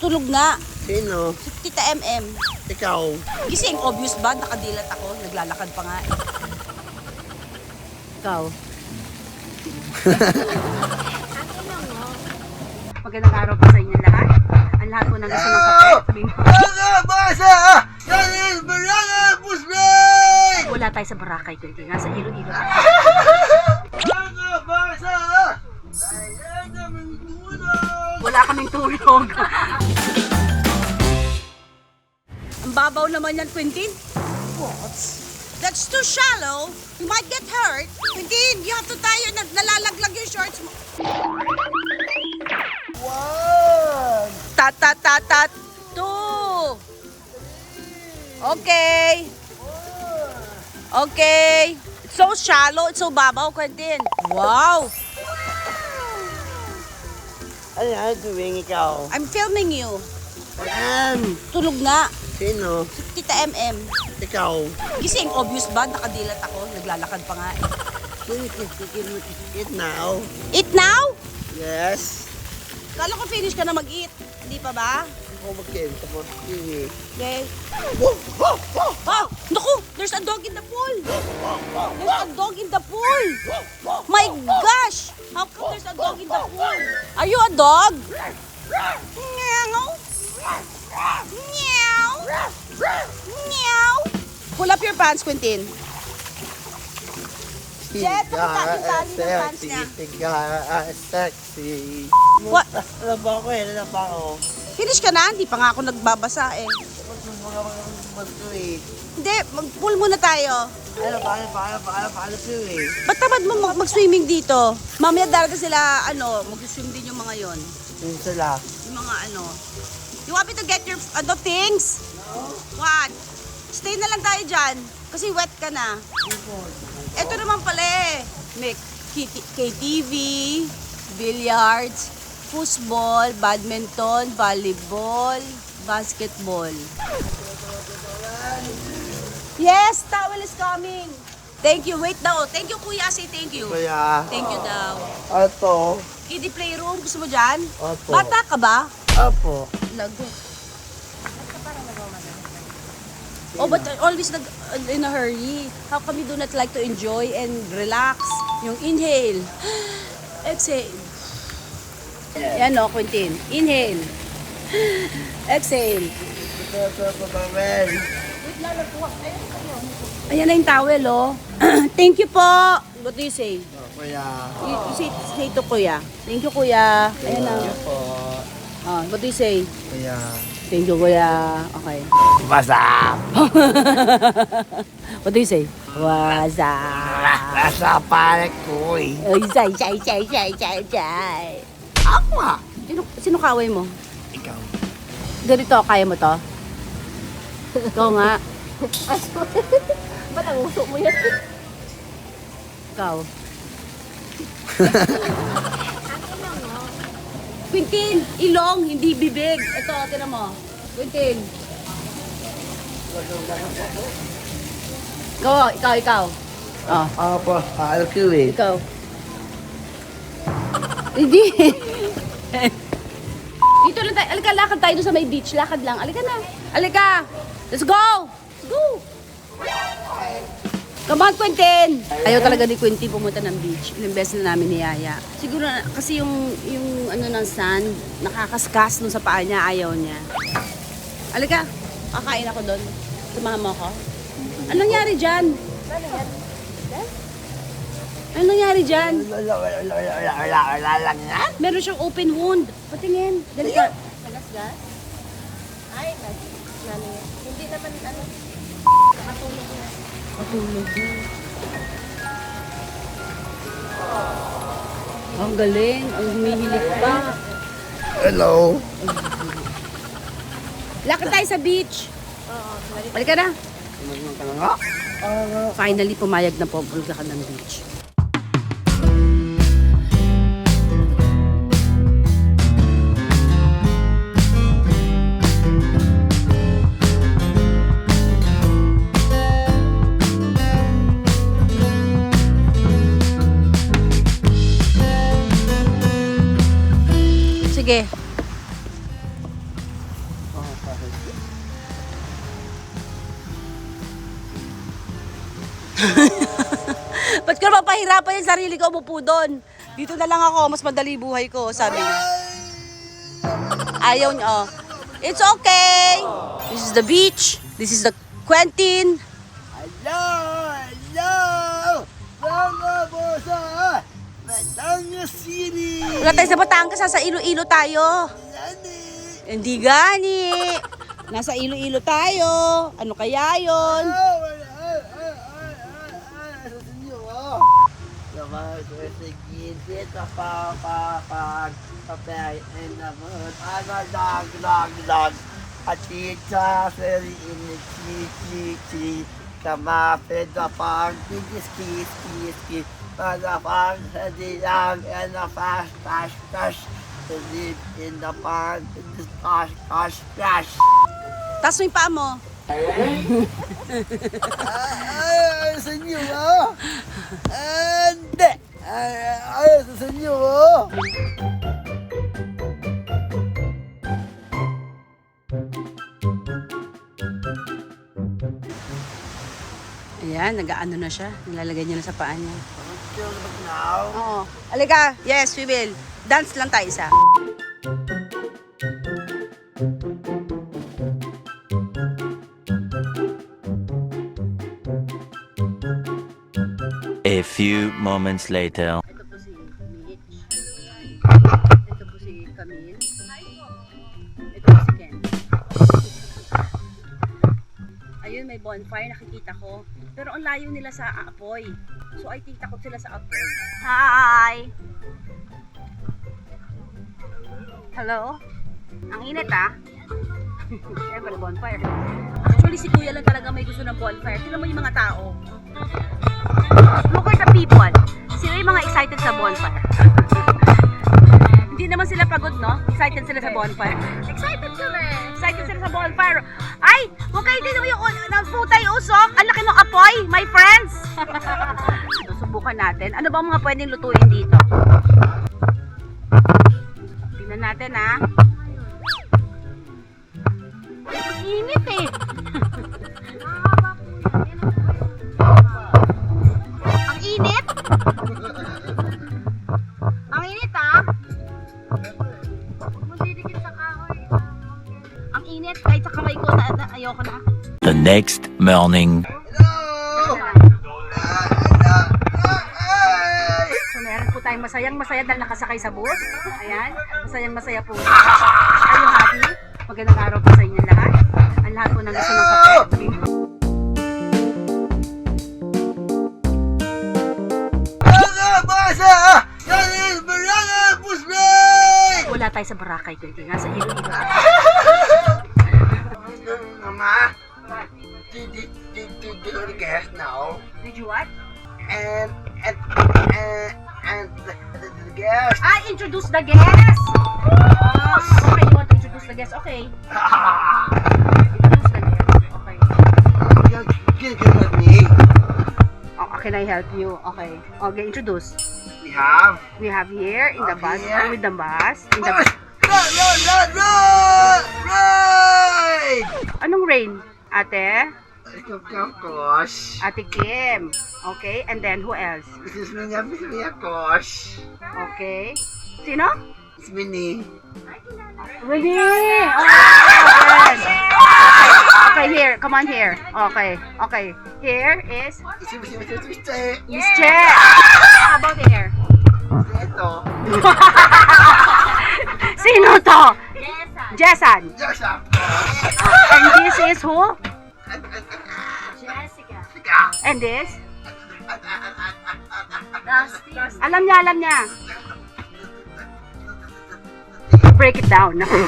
Tulog nga. Sino? Si Tita MM. Ikaw. Gising, obvious ba? Nakadilat ako. Naglalakad pa nga. Ikaw. Magandang araw po sa inyo lahat. Ang lahat po ng gusto ng kape. Sabihin mo. Wala tayo sa Boracay, kundi nasa Iloilo tayo. Wala kaming tulog. Ang babaw naman yan, Quintin. What? That's too shallow. You might get hurt. Quintin, you have to tie your... Nalalaglag yung shorts mo. One. Tat. Two. Okay. Okay. It's so shallow. It's so babaw, Quintin. Wow. Ano yan? Tuwing ikaw. I'm filming you. Saan? Tulog nga. Sino? Si Tita MM. Ikaw. Gising, obvious ba? Nakadilat ako. Naglalakad pa nga. Eat now. Eat now? Yes. Kala ko finish ka na mag-eat. Hindi pa ba? Ako mag-eat. Tapos TV. Okay. Oh, naku! There's a dog in the pool! There's a dog in the pool! My gosh! How come there's a dog in the pool? Are you a dog? Meow! Meow! Meow! Pull up your pants, Quintin. Jet, pakita yung pants niya. Sexy. What? Ano ba ako eh? Ano ba ako? Finish ka na? Hindi pa nga ako nagbabasa eh. Mag-tweet. Hindi, mag-pull muna tayo. Paano eh? Ba't tamad mo mag-swimming dito? Mamaya darating sila, mag-swim din yung mga yon. Yun sila. Yung mga You want me to get your things? What? Stay na lang tayo dyan. Kasi wet ka na. Ito naman pala eh. May KTV, billiards, football, badminton, volleyball, basketball. Yes, towel is coming. Thank you. Wait daw. Thank you, kuya. Say thank you. Kaya, Thank you daw. ato, Kiddie playroom. Gusto mo dyan? Opo. Bata ka ba? apo. Lago. Oh, but always in a hurry. How come you do not like to enjoy and relax? Yung inhale. Exhale. Yan o, Quintin. Inhale. Exhale. Ayan na yung towel, oh. Thank you po. What do you say? Kaya, You say to kuya. Thank you, kuya. Ayan na. po. What do you say? Kaya, Thank you, kuya. Okay. basa. What do you say? Waza. Basa pare ko eh. Ay, say. Ako nga. Sino kaway mo? Ikaw. Ganito, kaya mo to? Ikaw nga. Ba't ang uso mo yan? Ikaw. Quintin, ilong, hindi bibig. Ito, tinan mo. Quintin. Ikaw. Oh, Apo, pare ko eh. ikaw. Hindi. Dito lang tayo. Alika, lakad tayo doon sa may beach. Lakad lang. Alika na. Alika. Let's go. Let's go. Come on, Quintin. Ayaw talaga ni Quintin pumunta ng beach. Ilang beses na namin niyaya. Siguro kasi yung ng sand, nakakaskas nung sa paa niya, ayaw niya. Alika. Kakain ako doon. Samahan mo ako. Anong nangyari dyan? Anong nangyari dyan? Wala lang yan. Meron siyang open wound. Patingin. Dali ka. Nagasgas? Ay, hindi naman nakatulog na. Patulog na. Ang galing. Ang humihilik pa. Hello. Lakad tayo sa beach. Halika na. Finally, pumayag na po. Bulga ka ng beach. Sige. Ba't ko mapahirapan yung sarili ko umupo doon? Dito na lang ako, mas madali buhay ko, sabi niya. Ayaw niya, oh. It's okay. This is the beach. This is the Quentin. Hello! Hello! Mga bosa! Batangas City! Wala tayo sa Batangas, sa Iloilo tayo. Yani! Hindi gani. Nasa Iloilo tayo. Ano kaya yon? Atita, very in the chi, kamapit na pang, ski, pagapang sa dilang, and a fast, to live in the pond, in the splash. Taas mo yung paa mo. Ay, sa inyo, oh! Hindi! Ay, sa inyo, oh! Ayan, nag-ano na siya. Nilalagay niya na sa paa niya. Still now? Oo. Alika, yes, we will. Dance lang tayo isa. A few moments later. Ito po si Mitch. Ito po si Camille. Ito po si Ken. Ayun, may bonfire, nakikita ko. Pero ang layo nila sa apoy. So I think takot sila sa apoy. Hi! Hello? Ang init ah. Siyempre, bonfire. Actually, si Kuya lang talaga may gusto ng bonfire. Tignan mo yung mga tao. Look at the people. Sila yung mga excited sa bonfire. Hindi naman sila pagod, no? Excited sila sa bonfire. Excited sila eh. Excited sila sa bonfire. Ay! Huwag kayo din yung nagputay usok. Ang laki ng apoy, my friends. Susubukan natin. Ano ba ang mga pwedeng lutuin dito? Tingnan natin, ha? Ang init eh. Ang init? Ang init ah. Magdidikit sa kahoy. Ang init kahit sa kamay ko na ayoko na. The next morning. So meron po tayong masaya dahil nakasakay sa bus. Ayan, masaya po. Are you happy? Magandang araw po sa inyo lahat. Ang lahat po ng gusto ng kape. Wala tayo sa Boracay, kundi nasa Iloilo. Mama, did the gas now? Did you what? And the gas. Introduce the guest! Okay, you want to introduce the guest? Okay. Introduce the guest. Okay. Give with me. Oh, can I help you? Okay. Okay, introduce. We have here in the bus, here. with the bus, in the Right! Anong rain? Ate? Of course. Ate Kim. Okay, and then who else? This is me, of course. Okay. Sino? It's Minnie. Winnie! Oh, yes. Okay, here. Come on here. Okay. Okay. Here is Miss Che. How about here? Ito. Sino to? Jessan. Yes, of And this is who? Jessica. And this? Dusty. Alam niya. Break it down. Okay.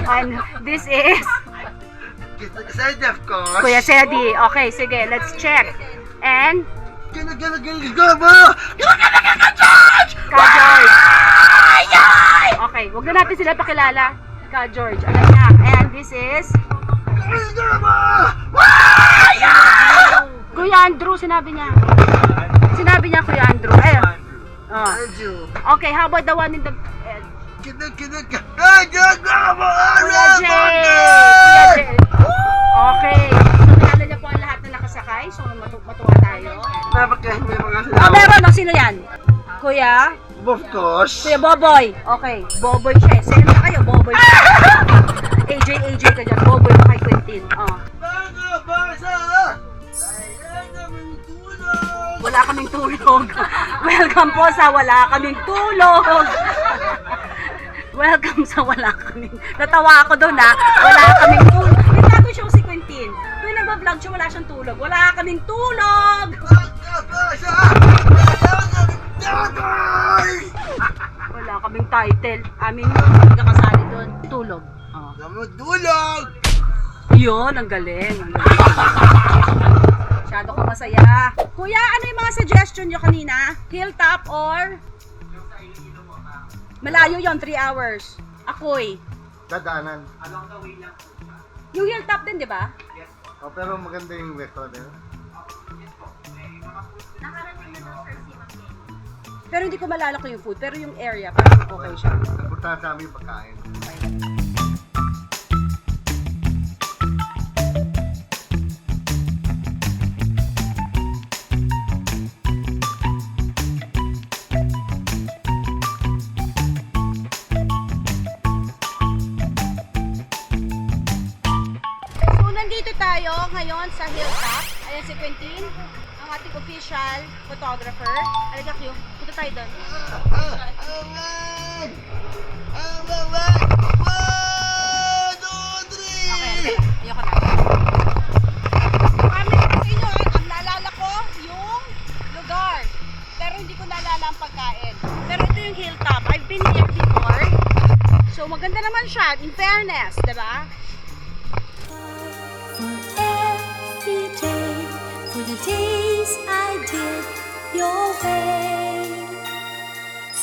And this is Side, of course. Kuya Sedi. Okay, sige, let's check. And Go, Ka George. Okay, wag na natin sila pakilala. Ka George, alam niya. And this is Kuya Andrew, sinabi niya. Sinabi niya Kuya Andrew. Ayun. Oh. Andrew. Okay, how about the one in the... Kinig. Kuya Jay! Kuya Jay! Okay. So, kilala niya po ang lahat na nakasakay. So, matuwa tayo. May mga Oh, meron. No? Sino yan? Kuya? Of course. Kuya Boboy. Okay. Boboy siya. Sino na kayo? Boboy siya. AJ ka dyan. Boboy pa kay Quentin. Oh. Mga basa! Ayan naman tulog! Wala kaming tulog. Welcome po sa wala kaming tulog. Welcome sa wala kaming... Natawa ako doon ha. Wala kaming tulog. Yung tago siya si Quentin. Tuwing nag-vlog siya, wala siyang tulog. Wala kaming tulog. Mga basa! Ayan naman tatay! Wala kaming title. Amin yung nagkakasali doon. Tulog. Oh. Naman tulog! Yun, ang galing. Ang galing. Masyado ka masaya. Kuya, ano yung mga suggestion nyo kanina? Hilltop or? Malayo yon 3 hours. Ako'y. Dadaanan. Yung hilltop din, di ba? Oh, pero maganda yung record eh. Pero hindi ko malala ko yung food. Pero yung area, parang okay siya. Napunta sa amin yung pagkain. So, nandito tayo ngayon sa hilltop. Ayan si Quentin, ang ating official photographer. Alaga kayo, punta tayo doon. Okay, ayoko na. Kami ko sa inyo, ang naalala ko yung lugar. Pero hindi ko naalala ang pagkain. Pero ito yung hilltop. I've been here before. So maganda naman siya, in fairness, di ba? Every day for the days I did your way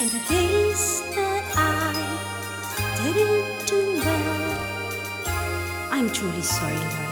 and the days that I didn't do well. I'm truly sorry, Lord.